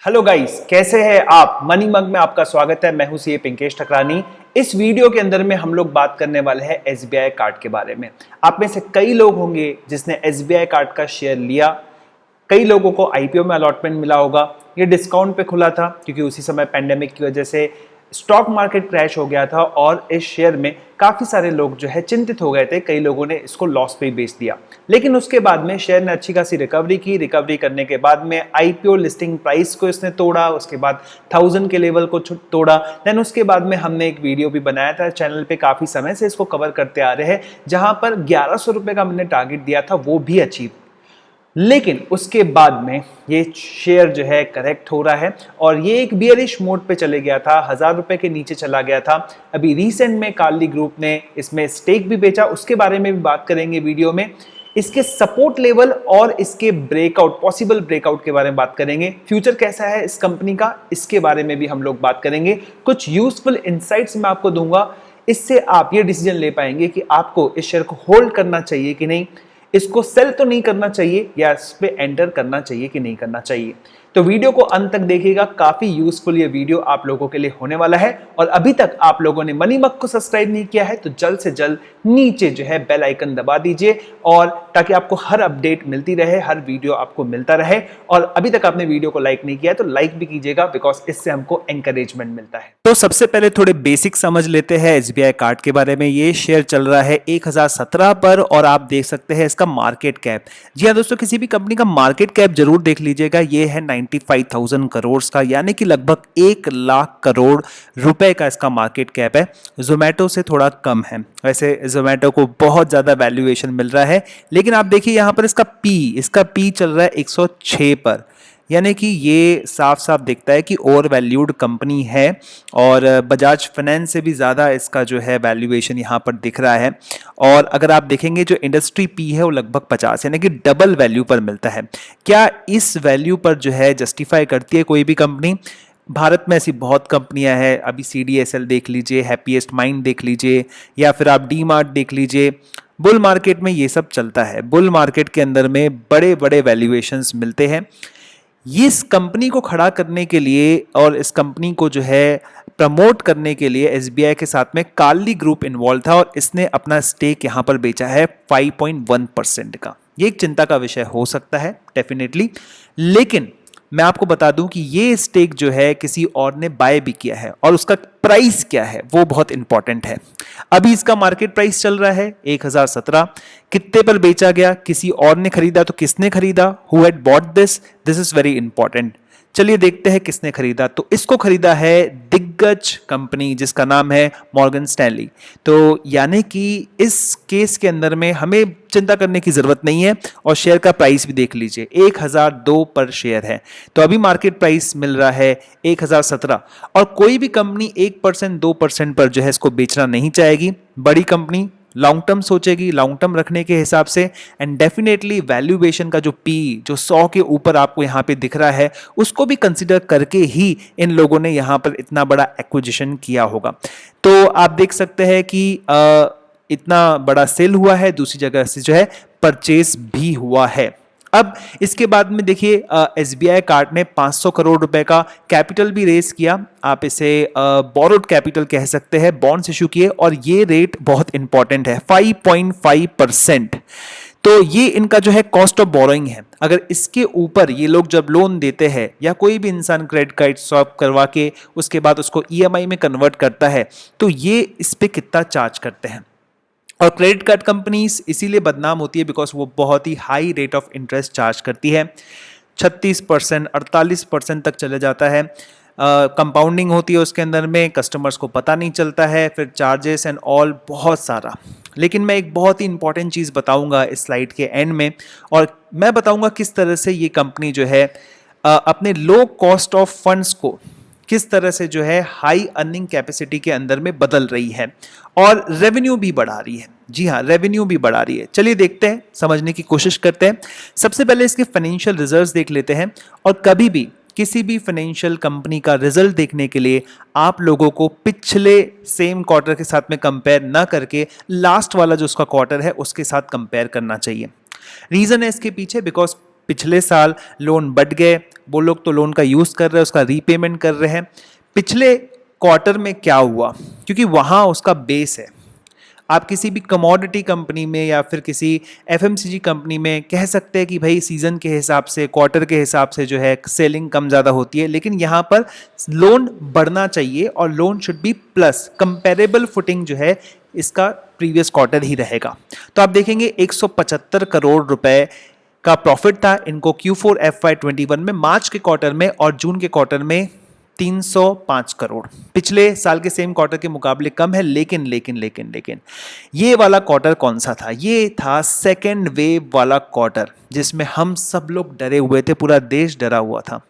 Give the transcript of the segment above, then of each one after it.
Hello guys, कैसे हैं आप। मनी मग में आपका स्वागत है। मैं हूं सीए पिंकेश ठकरानी। इस वीडियो के अंदर में हम लोग बात करने वाले हैं एसबीआई कार्ड के बारे में। आप में से कई लोग होंगे जिसने एसबीआई कार्ड का शेयर लिया। कई लोगों को आईपीओ में अलॉटमेंट मिला होगा। ये डिस्काउंट पे खुला था क्योंकि उसी समय पेंडेमिक की वजह से स्टॉक मार्केट क्रैश हो गया था और इस शेयर में काफी सारे लोग जो है चिंतित हो गए थे। कई लोगों ने इसको लॉस पे ही बेच दिया, लेकिन उसके बाद में शेयर ने अच्छी खासी रिकवरी की। रिकवरी करने के बाद में आईपीओ लिस्टिंग प्राइस को इसने तोड़ा, उसके बाद 1000 के लेवल को तोड़ा। देन उसके बाद में हमने एक वीडियो भी बनाया था चैनल पे, काफी समय से इसको कवर करते आ रहे हैं, जहां पर 1100 रुपए का मैंने टारगेट दिया था, वो भी अचीव। लेकिन उसके बाद में ये शेयर जो है करेक्ट हो रहा है और ये एक बियरिश मोड पे चले गया था, 1000 रुपए के नीचे चला गया था। अभी रिसेंट में कार्ली ग्रुप ने इसमें स्टेक भी बेचा, उसके बारे में भी बात करेंगे वीडियो में। इसके सपोर्ट लेवल और इसके ब्रेकआउट, पॉसिबल ब्रेकआउट के बारे में बात करेंगे। फ्यूचर कैसा है इस कंपनी का, इसके बारे में भी हम लोग बात करेंगे। कुछ यूजफुल इंसाइट्स मैं आपको दूंगा, इससे आप ये डिसीजन ले पाएंगे कि आपको इस शेयर को होल्ड करना चाहिए कि नहीं, इसको सेल तो नहीं करना चाहिए, या इस पे एंटर करना चाहिए कि नहीं करना चाहिए। तो वीडियो को अंत तक देखिएगा, काफी यूजफुल ये वीडियो आप लोगों के लिए होने वाला है। और अभी तक आप लोगों ने मनी मग को सब्सक्राइब नहीं किया है तो जल्द से जल्द नीचे जो है बेल आइकन दबा दीजिए, और ताकि आपको हर अपडेट मिलती रहे, हर वीडियो आपको मिलता रहे। और अभी तक आपने वीडियो को लाइक नहीं किया है तो लाइक भी कीजिएगा, बिकॉज इससे हमको एंकरेजमेंट मिलता है। तो सबसे पहले थोड़े बेसिक समझ लेते हैं एसबीआई कार्ड के बारे में। ये शेयर चल रहा है 1017 पर और आप देख सकते हैं इसका मार्केट कैप। जी हाँ दोस्तों, किसी भी कंपनी का मार्केट कैप जरूर देख लीजिएगा। ये है 95,000 करोड़ का, यानी कि लगभग 1 लाख करोड़ रुपए का इसका मार्केट कैप है। जोमेटो से थोड़ा कम है। वैसे जोमेटो को बहुत ज्यादा वैल्यूएशन मिल रहा है, लेकिन आप देखिए यहां पर इसका पी चल रहा है 106 पर, यानी कि ये साफ साफ दिखता है कि ओवर वैल्यूड कंपनी है और बजाज फाइनेंस से भी ज़्यादा इसका जो है वैल्यूएशन यहाँ पर दिख रहा है। और अगर आप देखेंगे जो इंडस्ट्री पी है वो लगभग 50, यानी कि डबल वैल्यू पर मिलता है। क्या इस वैल्यू पर जो है जस्टिफाई करती है कोई भी कंपनी? भारत में ऐसी बहुत कंपनियां हैं। अभी CDSL देख लीजिए, हैप्पीएस्ट माइंड देख लीजिए, या फिर आप डी मार्ट देख लीजिए। बुल मार्केट में ये सब चलता है। बुल मार्केट के अंदर में बड़े बड़े वैल्यूएशंस मिलते हैं। इस कंपनी को खड़ा करने के लिए और इस कंपनी को जो है प्रमोट करने के लिए एसबीआई के साथ में कार्ली ग्रुप इन्वॉल्व था और इसने अपना स्टेक यहां पर बेचा है 5.1% का। ये एक चिंता का विषय हो सकता है डेफिनेटली, लेकिन मैं आपको बता दूं कि ये स्टेक जो है किसी और ने बाय भी किया है और उसका प्राइस क्या है वो बहुत इंपॉर्टेंट है। अभी इसका मार्केट प्राइस चल रहा है 1017। कितने पर बेचा गया, किसी और ने खरीदा तो किसने खरीदा, who had bought this is very important. चलिए देखते हैं किसने खरीदा। तो इसको खरीदा है दिग्गज कंपनी जिसका नाम है मॉर्गन स्टैनली। तो यानी कि इस केस के अंदर में हमें चिंता करने की जरूरत नहीं है। और शेयर का प्राइस भी देख लीजिए, 1002 पर शेयर है। तो अभी मार्केट प्राइस मिल रहा है 1017, और कोई भी कंपनी 1% 2% पर जो है इसको बेचना नहीं चाहेगी। बड़ी कंपनी लॉन्ग टर्म सोचेगी, लॉन्ग टर्म रखने के हिसाब से। एंड डेफिनेटली वैल्यूएशन का जो जो 100 के ऊपर आपको यहाँ पे दिख रहा है, उसको भी कंसिडर करके ही इन लोगों ने यहाँ पर इतना बड़ा एक्विजिशन किया होगा। तो आप देख सकते हैं कि इतना बड़ा सेल हुआ है, दूसरी जगह से जो है परचेज भी हुआ है। अब इसके बाद में देखिए एसबीआई कार्ड ने 500 करोड़ रुपए का कैपिटल भी रेस किया। आप इसे बोरोड कैपिटल कह सकते हैं, बॉन्ड्स इशू किए, और ये रेट बहुत इंपॉर्टेंट है, 5.5%। तो ये इनका जो है कॉस्ट ऑफ बोरोइंग है। अगर इसके ऊपर ये लोग जब लोन देते हैं या कोई भी इंसान क्रेडिट कार्ड स्वैप करवा के उसके बाद उसको ईएमआई में कन्वर्ट करता है, तो ये इस पे कितना चार्ज करते हैं। और क्रेडिट कार्ड कंपनीज इसीलिए बदनाम होती है बिकॉज वो बहुत ही high rate of interest charge करती है। 36% 48% तक चले जाता है। कंपाउंडिंग होती है उसके अंदर में, कस्टमर्स को पता नहीं चलता है, फिर चार्जेस एंड ऑल बहुत सारा। लेकिन मैं एक बहुत ही इंपॉर्टेंट चीज़ बताऊंगा इस स्लाइड के एंड में, और मैं बताऊंगा किस तरह से ये कंपनी जो है अपने लो कॉस्ट ऑफ फंड्स को किस तरह से जो है हाई अर्निंग कैपेसिटी के अंदर में बदल रही है और रेवेन्यू भी बढ़ा रही है। जी हाँ, रेवेन्यू भी बढ़ा रही है। चलिए देखते हैं, समझने की कोशिश करते हैं। सबसे पहले इसके फाइनेंशियल रिजल्ट्स देख लेते हैं। और कभी भी किसी भी फाइनेंशियल कंपनी का रिजल्ट देखने के लिए आप लोगों को पिछले सेम क्वार्टर के साथ में कंपेयर ना करके लास्ट वाला जो उसका क्वार्टर है उसके साथ कंपेयर करना चाहिए। रीजन है इसके पीछे बिकॉज पिछले साल लोन बढ़ गए, वो लोग तो लोन का यूज़ कर रहे हैं, उसका रीपेमेंट कर रहे हैं। पिछले क्वार्टर में क्या हुआ, क्योंकि वहाँ उसका बेस है। आप किसी भी कमोडिटी कंपनी में या फिर किसी एफएमसीजी कंपनी में कह सकते हैं कि भाई सीजन के हिसाब से, क्वार्टर के हिसाब से जो है सेलिंग कम ज़्यादा होती है, लेकिन यहाँ पर लोन बढ़ना चाहिए और loan should be plus. Comparable footing जो है इसका प्रीवियस क्वार्टर ही रहेगा। तो आप देखेंगे 175 करोड़ रुपए का प्रॉफिट था इनको Q4 FY21 में, मार्च के क्वार्टर में, और जून के क्वार्टर में 305 करोड़। पिछले साल के सेम क्वार्टर के मुकाबले कम है, लेकिन लेकिन लेकिन लेकिन ये वाला क्वार्टर कौन सा था? ये था सेकेंड वेव वाला क्वार्टर, जिसमें हम सब लोग डरे हुए थे, पूरा देश डरा हुआ था।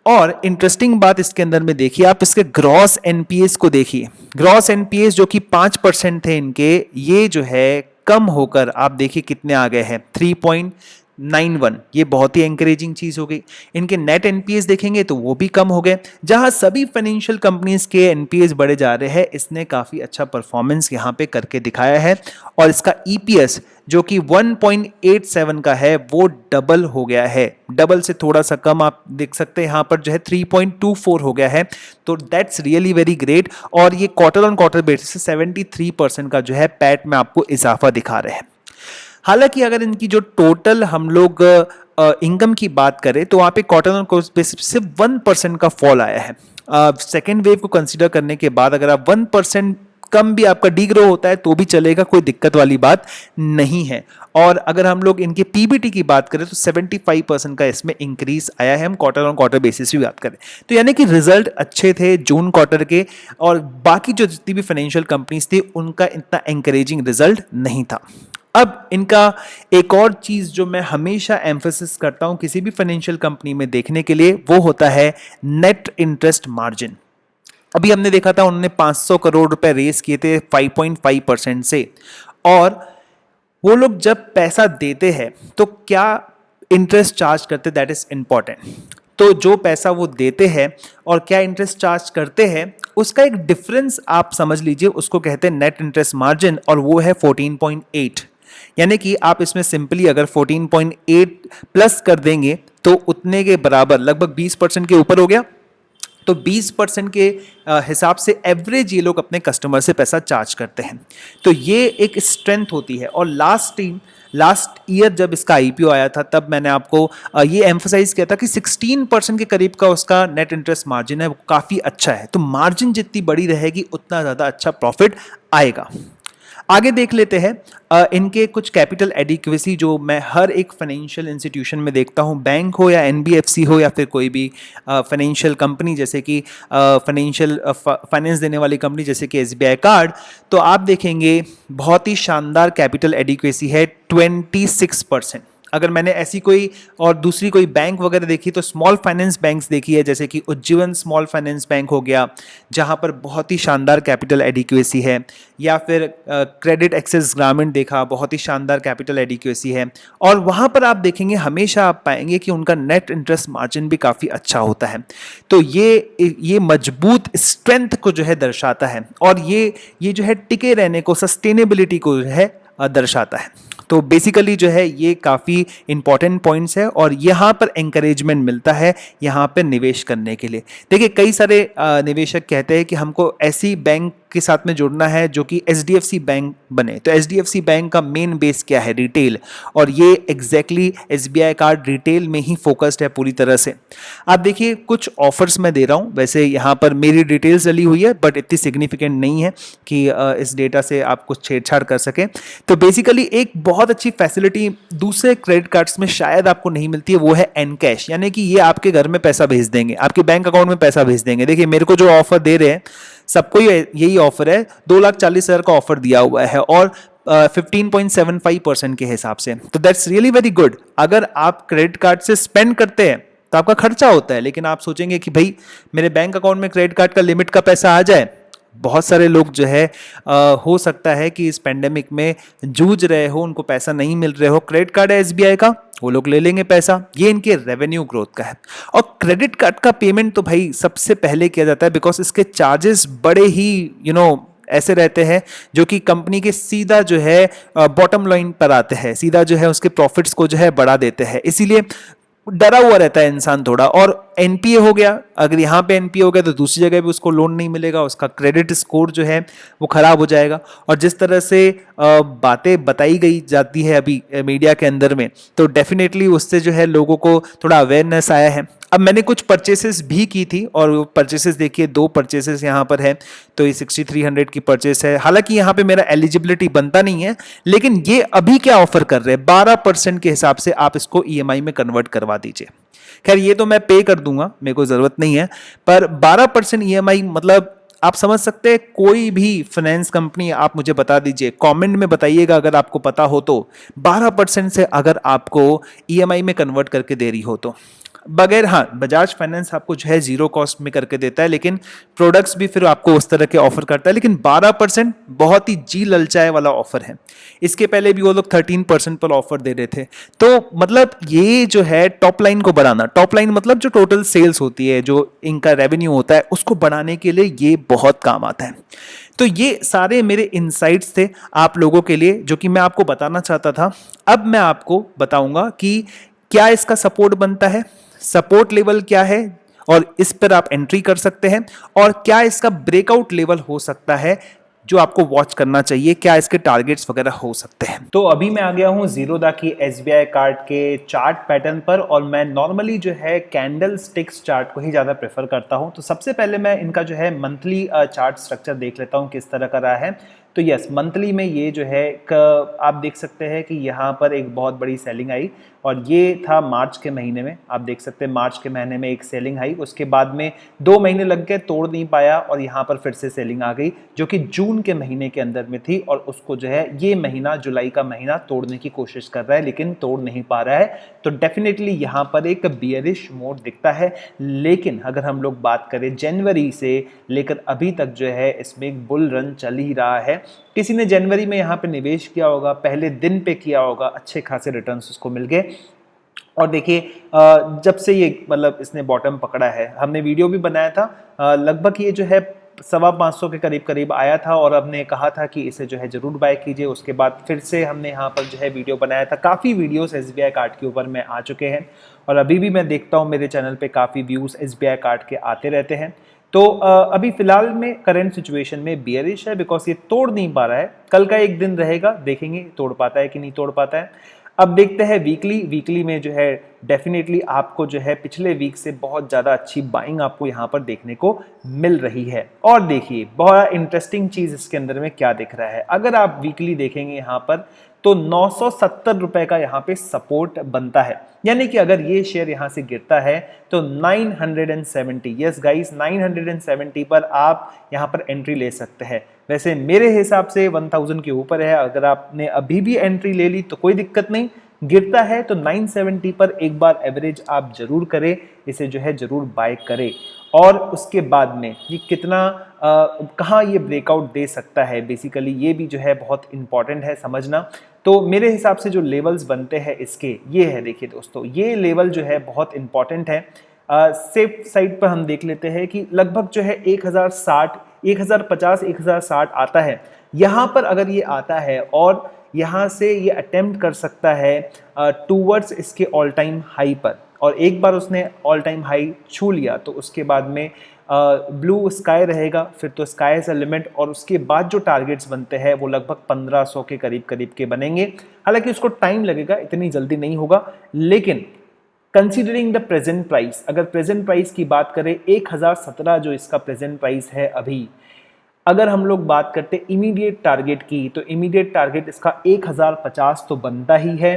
और इंटरेस्टिंग बात इसके अंदर में देखिए, आप इसके ग्रॉस एनपीएस को देखिए। ग्रॉस एनपीएस जो कि 5% थे इनके, ये जो है कम होकर आप देखिए कितने आ गए हैं, 3.91। ये बहुत ही एंकरेजिंग चीज हो गई। इनके नेट एनपीएस देखेंगे तो वो भी कम हो गए। जहां सभी फाइनेंशियल कंपनीज के एनपीएस बढ़े जा रहे हैं, इसने काफी अच्छा परफॉर्मेंस यहां पे करके दिखाया है। और इसका ईपीएस जो कि 1.87 का है, वो डबल हो गया है। डबल से थोड़ा सा कम आप देख सकते हैं, यहां पर जो है 3.24 हो गया है। तो दैट्स रियली वेरी ग्रेट। और ये क्वार्टर ऑन क्वार्टर बेसिस से 73% का जो है पैट में आपको इजाफा दिखा रहे हैं। हालांकि अगर इनकी जो टोटल हम लोग इनकम की बात करें तो वहाँ पे क्वार्टर ऑन क्वार्टर बेसिस से 1% का फॉल आया है। सेकेंड वेव को कंसीडर करने के बाद अगर आप 1% कम भी आपका डीग्रो होता है तो भी चलेगा, कोई दिक्कत वाली बात नहीं है। और अगर हम लोग इनके पीबीटी की बात करें तो 75% का इसमें इंक्रीज आया है, हम क्वार्टर ऑन क्वार्टर बेसिस भी बात करें तो। यानी कि रिजल्ट अच्छे थे जून क्वार्टर के, और बाकी जो जितनी भी फाइनेंशियल कंपनीज थी उनका इतना एंकरेजिंग रिजल्ट नहीं था। अब इनका एक और चीज जो मैं हमेशा एम्फेसिस करता हूं किसी भी फाइनेंशियल कंपनी में देखने के लिए, वो होता है नेट इंटरेस्ट मार्जिन। अभी हमने देखा था उन्होंने 500 करोड़ रुपए रेस किए थे 5.5% से, और वो लोग जब पैसा देते हैं तो क्या इंटरेस्ट चार्ज करते, दैट इज इंपॉर्टेंट। तो जो पैसा वो देते हैं और क्या इंटरेस्ट चार्ज करते हैं, उसका एक डिफरेंस आप समझ लीजिए, उसको कहते हैं नेट इंटरेस्ट मार्जिन, और वो है 14.8। यानी कि आप इसमें सिंपली अगर 14.8 प्लस कर देंगे तो उतने के बराबर, लगभग 20% के ऊपर हो गया। तो 20% के हिसाब से एवरेज ये लोग अपने कस्टमर से पैसा चार्ज करते हैं। तो ये एक स्ट्रेंथ होती है। और लास्ट ईयर जब इसका आईपीओ आया था तब मैंने आपको ये एम्फसाइज किया था कि 16% के करीब का उसका नेट इंटरेस्ट मार्जिन है, वो काफ़ी अच्छा है। तो मार्जिन जितनी बड़ी रहेगी उतना ज़्यादा अच्छा प्रॉफिट आएगा। आगे देख लेते हैं इनके कुछ कैपिटल एडिक्वेसी, जो मैं हर एक फाइनेंशियल इंस्टीट्यूशन में देखता हूं, बैंक हो या एनबीएफसी हो या फिर कोई भी फाइनेंशियल कंपनी, जैसे कि फाइनेंस देने वाली कंपनी जैसे कि एसबीआई कार्ड। तो आप देखेंगे बहुत ही शानदार कैपिटल एडिक्वेसी है, 26%। अगर मैंने ऐसी कोई और दूसरी कोई बैंक वगैरह देखी तो स्मॉल फाइनेंस बैंक्स देखी है, जैसे कि उज्जीवन स्मॉल फाइनेंस बैंक हो गया, जहां पर बहुत ही शानदार कैपिटल एडिक्वेसी है, या फिर क्रेडिट एक्सेस ग्रामीण देखा, बहुत ही शानदार कैपिटल एडिक्वेसी है। और वहां पर आप देखेंगे हमेशा आप पाएंगे कि उनका नेट इंटरेस्ट मार्जिन भी काफ़ी अच्छा होता है। तो ये मजबूत स्ट्रेंथ को जो है दर्शाता है, और ये जो है टिके रहने को, सस्टेनेबिलिटी को जो है दर्शाता है। तो बेसिकली जो है ये काफ़ी इंपॉर्टेंट पॉइंट्स है, और यहाँ पर एंकरेजमेंट मिलता है यहाँ पर निवेश करने के लिए। देखिए कई सारे निवेशक कहते हैं कि हमको ऐसी बैंक के साथ में जुड़ना है जो कि एचडीएफसी बैंक बने। तो एचडीएफसी बैंक का मेन बेस क्या है? रिटेल। और ये एग्जैक्टली एसबीआई कार्ड रिटेल में ही फोकस्ड है पूरी तरह से। आप देखिए कुछ ऑफर्स मैं दे रहा हूँ, वैसे यहाँ पर मेरी डिटेल्स डली हुई है बट इतनी सिग्निफिकेंट नहीं है कि इस डेटा से आप कुछ छेड़छाड़ कर सकें। तो बेसिकली एक बहुत अच्छी फैसिलिटी दूसरे क्रेडिट कार्ड्स में शायद आपको नहीं मिलती है, वो है एनकैश। यानी कि ये आपके घर में पैसा भेज देंगे, आपके बैंक अकाउंट में पैसा भेज देंगे। देखिए मेरे को जो ऑफर दे रहे हैं सबको यही ऑफर है, 2,40,000 का ऑफर दिया हुआ है, और 15.75% के हिसाब से। तो दैट्स रियली वेरी गुड। अगर आप क्रेडिट कार्ड से स्पेंड करते हैं तो आपका खर्चा होता है, लेकिन आप सोचेंगे कि भाई मेरे बैंक अकाउंट में क्रेडिट कार्ड का लिमिट का पैसा आ जाए। बहुत सारे लोग जो है हो सकता है कि इस पेंडेमिक में जूझ रहे हो, उनको पैसा नहीं मिल रहे हो, क्रेडिट कार्ड है एसबीआई का, वो लोग ले लेंगे पैसा। ये इनके रेवेन्यू ग्रोथ का है। और क्रेडिट कार्ड का पेमेंट तो भाई सबसे पहले किया जाता है, बिकॉज इसके चार्जेस बड़े ही ऐसे रहते हैं जो कि कंपनी के सीधा जो है बॉटम लाइन पर आते हैं, सीधा जो है उसके प्रॉफिट्स को जो है बढ़ा देते हैं। इसीलिए डरा हुआ रहता है इंसान थोड़ा। और एनपीए हो गया, अगर यहाँ पे एनपीए हो गया तो दूसरी जगह भी उसको लोन नहीं मिलेगा, उसका क्रेडिट स्कोर जो है वो खराब हो जाएगा। और जिस तरह से बातें बताई गई जाती है अभी मीडिया के अंदर में, तो डेफिनेटली उससे जो है लोगों को थोड़ा अवेयरनेस आया है। अब मैंने कुछ परचेसेस भी की थी, और वो परचेसेस देखिए 2 परचेसेस यहाँ पर है, तो ये 6300 की परचेस है। हालांकि यहाँ पे मेरा एलिजिबिलिटी बनता नहीं है, लेकिन ये अभी क्या ऑफर कर रहे हैं, 12% के हिसाब से आप इसको ईएमआई में कन्वर्ट करवा दीजिए। खैर ये तो मैं पे कर दूंगा, मेरे को जरूरत नहीं है, पर 12% ईएमआई मतलब आप समझ सकते हैं। कोई भी फाइनेंस कंपनी आप मुझे बता दीजिए, कमेंट में बताइएगा अगर आपको पता हो तो, 12% से अगर आपको ईएमआई में कन्वर्ट करके दे रही हो तो। बगैर, हाँ, बजाज फाइनेंस आपको जो है 0 कॉस्ट में करके देता है, लेकिन प्रोडक्ट्स भी फिर आपको उस तरह के ऑफर करता है। लेकिन 12% बहुत ही जी ललचाए वाला ऑफर है। इसके पहले भी वो लोग 13% पर ऑफर दे रहे थे। तो मतलब ये जो है टॉप लाइन को बढ़ाना, टॉप लाइन मतलब जो टोटल सेल्स होती है, जो इनका रेवेन्यू होता है, उसको बढ़ाने के लिए ये बहुत काम आता है। तो ये सारे मेरे इनसाइट्स थे आप लोगों के लिए, जो कि मैं आपको बताना चाहता था। अब मैं आपको बताऊंगा कि क्या इसका सपोर्ट बनता है, सपोर्ट लेवल क्या है, और इस पर आप एंट्री कर सकते हैं, और क्या इसका ब्रेकआउट लेवल हो सकता है जो आपको वॉच करना चाहिए, क्या इसके टारगेट्स वगैरह हो सकते हैं। तो अभी मैं आ गया हूं जीरोधा की एसबीआई कार्ड के चार्ट पैटर्न पर, और मैं नॉर्मली जो है कैंडल स्टिक्स चार्ट को ही ज़्यादा प्रेफर करता हूं। तो सबसे पहले मैं इनका जो है मंथली चार्ट स्ट्रक्चर देख लेता हूं किस तरह का रहा है। तो यस, मंथली में ये जो है आप देख सकते हैं कि यहाँ पर एक बहुत बड़ी सेलिंग आई, और ये था मार्च के महीने में। आप देख सकते हैं मार्च के महीने में एक सेलिंग आई, उसके बाद में 2 महीने लग गए, तोड़ नहीं पाया, और यहाँ पर फिर से सेलिंग आ गई जो कि जून के महीने के अंदर में थी, और उसको जो है ये महीना, जुलाई का महीना, तोड़ने की कोशिश कर रहा है, लेकिन तोड़ नहीं पा रहा है। तो डेफिनेटली यहाँ पर एक बियरिश मोड दिखता है। लेकिन अगर हम लोग बात करें जनवरी से लेकर अभी तक जो है इसमें एक बुल रन चल ही रहा है। किसी ने जनवरी में यहाँ पे निवेश किया होगा, पहले दिन पे किया होगा, अच्छे खासे रिटर्न्स उसको मिल गए। और देखिए जब से ये मतलब इसने बॉटम पकड़ा है, हमने वीडियो भी बनाया था, लगभग ये जो है 525 के करीब करीब आया था, और हमने कहा था कि इसे जो है जरूर बाय कीजिए। उसके बाद फिर से हमने यहाँ पर जो है वीडियो बनाया था। काफ़ी वीडियोस एसबीआई कार्ड के ऊपर में आ चुके हैं, और अभी भी मैं देखता हूँ मेरे चैनल पे काफ़ी व्यूज़ एसबीआई कार्ड के आते रहते हैं। तो अभी फिलहाल में करंट सिचुएशन में बियरिश है, बिकॉज ये तोड़ नहीं पा रहा है। कल का एक दिन रहेगा, देखेंगे तोड़ पाता है कि नहीं तोड़ पाता है। अब देखते हैं वीकली में जो है डेफिनेटली आपको जो है पिछले वीक से बहुत ज़्यादा अच्छी बाइंग आपको यहाँ पर देखने को मिल रही है। और देखिए बहुत इंटरेस्टिंग चीज़ इसके अंदर में क्या दिख रहा है, अगर आप वीकली देखेंगे यहाँ पर तो 970 रुपए का यहाँ पे सपोर्ट बनता है। यानी कि अगर ये शेयर यहाँ से गिरता है तो 970, यस गाइस, 970 पर आप यहाँ पर एंट्री ले सकते हैं। वैसे मेरे हिसाब से 1000 के ऊपर है, अगर आपने अभी भी एंट्री ले ली तो कोई दिक्कत नहीं। गिरता है तो 970 पर एक बार एवरेज आप जरूर करें, इसे जो है जरूर बाय करें। और उसके बाद में ये कितना कहाँ ये ब्रेकआउट दे सकता है, बेसिकली ये भी जो है बहुत इंपॉर्टेंट है समझना। तो मेरे हिसाब से जो लेवल्स बनते हैं इसके ये है, देखिए दोस्तों, ये लेवल जो है बहुत इंपॉर्टेंट है। सेफ साइड पर हम देख लेते हैं कि लगभग जो है 1060, 1050, 1060 आता है। यहाँ पर अगर ये आता है और यहाँ से ये अटेम्प्ट कर सकता है टूवर्ड्स इसके ऑल टाइम हाई पर, और एक बार उसने ऑल टाइम हाई छू लिया तो उसके बाद में ब्लू स्काई रहेगा, फिर तो स्काई इज अ लिमिट। और उसके बाद जो टारगेट्स बनते हैं वो लगभग 1500 के करीब करीब के बनेंगे। हालांकि उसको टाइम लगेगा, इतनी जल्दी नहीं होगा, लेकिन कंसीडरिंग द प्रेजेंट प्राइस, अगर प्रेजेंट प्राइस की बात करें 1017 जो इसका प्रेजेंट प्राइस है अभी, अगर हम लोग बात करते इमीडिएट टारगेट की तो इमीडिएट टारगेट इसका 1050 तो बनता ही है।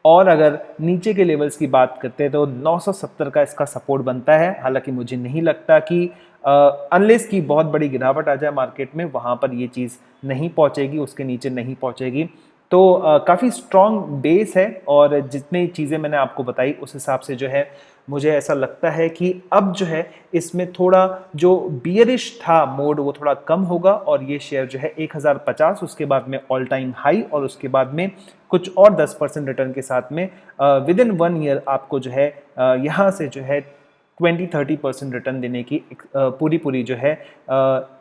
और अगर नीचे के लेवल्स की बात करते हैं तो 970 का इसका सपोर्ट बनता है। हालांकि मुझे नहीं लगता कि अनलेस की बहुत बड़ी गिरावट आ जाए मार्केट में, वहाँ पर ये चीज़ नहीं पहुँचेगी, उसके नीचे नहीं पहुँचेगी। तो काफ़ी स्ट्रॉन्ग बेस है, और जितनी चीज़ें मैंने आपको बताई उस हिसाब से जो है मुझे ऐसा लगता है कि अब जो है इसमें थोड़ा जो बियरिश था मोड वो थोड़ा कम होगा, और ये शेयर जो है 1050, उसके बाद में ऑल टाइम हाई, और उसके बाद में कुछ और 10% रिटर्न के साथ में विद इन 1 ईयर आपको जो है यहाँ से जो है 20-30% रिटर्न देने की पूरी जो है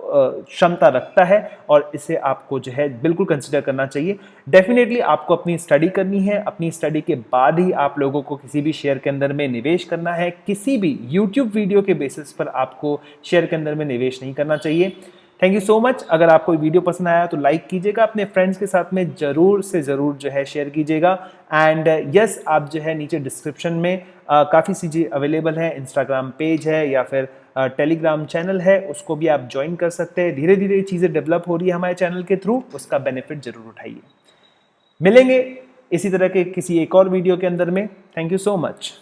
क्षमता रखता है, और इसे आपको जो है बिल्कुल कंसिडर करना चाहिए। डेफिनेटली आपको अपनी स्टडी करनी है, अपनी स्टडी के बाद ही आप लोगों को किसी भी शेयर के अंदर में निवेश करना है। किसी भी यूट्यूब वीडियो के बेसिस पर आपको शेयर के अंदर में निवेश नहीं करना चाहिए। Thank you so much. अगर आपको वीडियो पसंद आया तो लाइक कीजिएगा, अपने फ्रेंड्स के साथ में जरूर से जरूर जो है शेयर कीजिएगा। एंड यस, आप जो है नीचे डिस्क्रिप्शन में काफ़ी चीज़ें अवेलेबल है, इंस्टाग्राम पेज है या फिर टेलीग्राम चैनल है, उसको भी आप ज्वाइन कर सकते हैं। धीरे धीरे चीज़ें डेवलप हो रही है हमारे चैनल के थ्रू, उसका बेनिफिट जरूर उठाइए। मिलेंगे इसी तरह के किसी एक और वीडियो के अंदर में। Thank you so much.